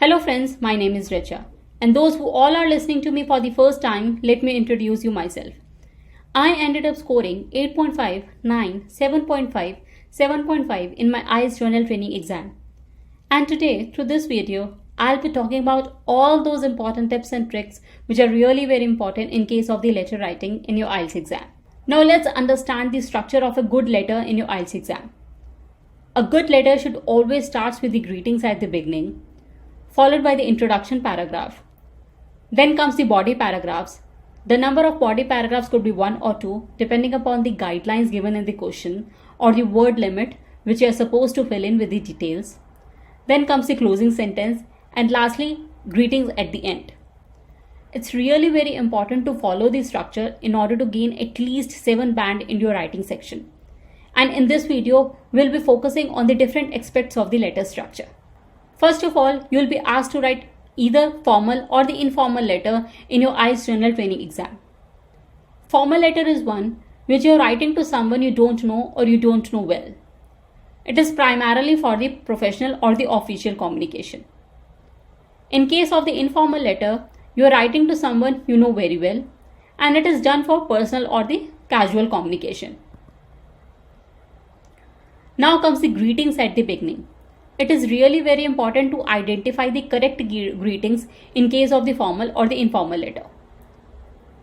Hello friends, my name is Richa. And those who all are listening to me for the first time, let me introduce you myself. I ended up scoring 8.5, 9, 7.5, 7.5 in my IELTS Journal Training exam. And today, through this video, I'll be talking about all those important tips and tricks which are really very important in case of the letter writing in your IELTS exam. Now let's understand the structure of a good letter in your IELTS exam. A good letter should always start with the greetings at the beginning, followed by the introduction paragraph. Then comes the body paragraphs. The number of body paragraphs could be 1 or 2 depending upon the guidelines given in the question or the word limit which you are supposed to fill in with the details. Then comes the closing sentence and lastly greetings at the end. It's really very important to follow this structure in order to gain at least 7 band in your writing section. And in this video, we'll be focusing on the different aspects of the letter structure. First of all, you'll be asked to write either formal or the informal letter in your IELTS Journal Training exam. Formal letter is one which you're writing to someone you don't know or you don't know well. It is primarily for the professional or the official communication. In case of the informal letter, you're writing to someone you know very well and it is done for personal or the casual communication. Now comes the greetings at the beginning. It is really very important to identify the correct greetings in case of the formal or the informal letter.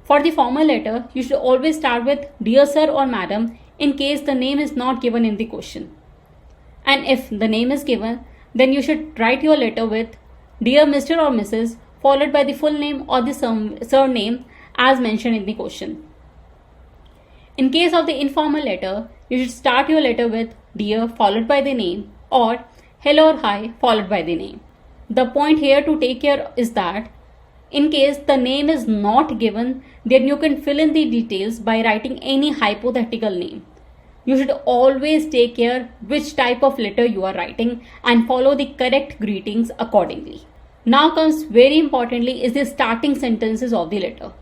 For the formal letter, you should always start with Dear Sir or Madam in case the name is not given in the question. And if the name is given, then you should write your letter with Dear Mr. or Mrs. followed by the full name or the surname as mentioned in the question. In case of the informal letter, you should start your letter with Dear followed by the name or Hello or Hi followed by the name. The point here to take care is that in case the name is not given, then you can fill in the details by writing any hypothetical name. You should always take care which type of letter you are writing and follow the correct greetings accordingly. Now comes very importantly is the starting sentences of the letter.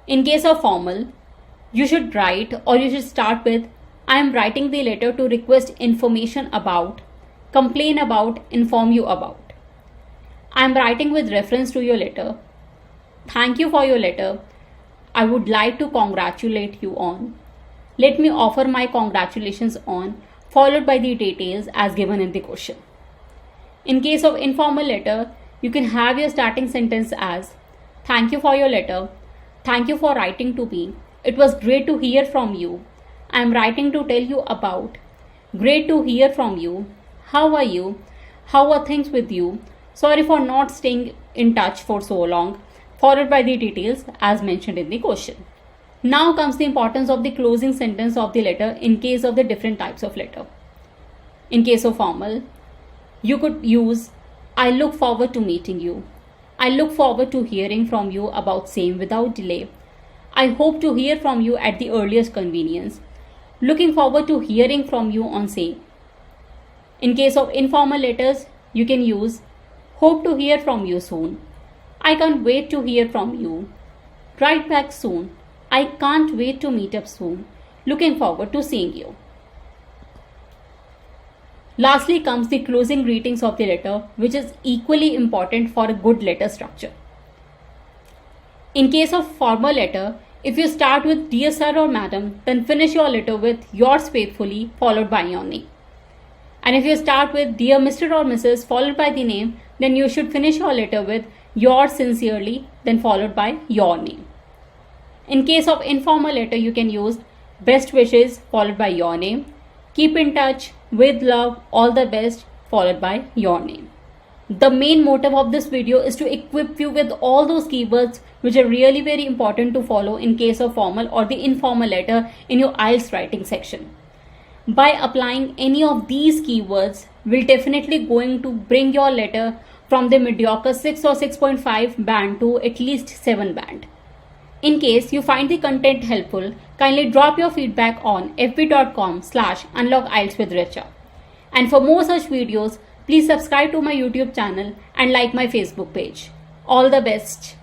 In case of formal, you should write or you should start with I am writing the letter to request information about, complain about, inform you about. I am writing with reference to your letter. Thank you for your letter. I would like to congratulate you on. Let me offer my congratulations on, followed by the details as given in the question. In case of informal letter, you can have your starting sentence as Thank you for your letter. Thank you for writing to me. It was great to hear from you. I am writing to tell you about. Great to hear from you. How are you? How are things with you? Sorry for not staying in touch for so long. Followed by the details as mentioned in the question. Now comes the importance of the closing sentence of the letter in case of the different types of letter. In case of formal, you could use I look forward to meeting you. I look forward to hearing from you about same without delay. I hope to hear from you at the earliest convenience. Looking forward to hearing from you on same. In case of informal letters, you can use hope to hear from you soon. I can't wait to hear from you. Write back soon. I can't wait to meet up soon. Looking forward to seeing you. Lastly comes the closing greetings of the letter, which is equally important for a good letter structure. In case of formal letter, if you start with Dear Sir or Madam, then finish your letter with Yours faithfully followed by your name. And if you start with Dear Mr. or Mrs. followed by the name, then you should finish your letter with Yours sincerely, then followed by your name. In case of informal letter, you can use Best wishes followed by your name. Keep in touch, with love, all the best followed by your name. The main motive of this video is to equip you with all those keywords which are really very important to follow in case of formal or the informal letter in your IELTS writing section. By applying any of these keywords will definitely going to bring your letter from the mediocre 6 or 6.5 band to at least 7 band. In case you find the content helpful, kindly drop your feedback on fb.com/unlockieltswithricha. And for more such videos, please subscribe to my YouTube channel and like my Facebook page. All the best.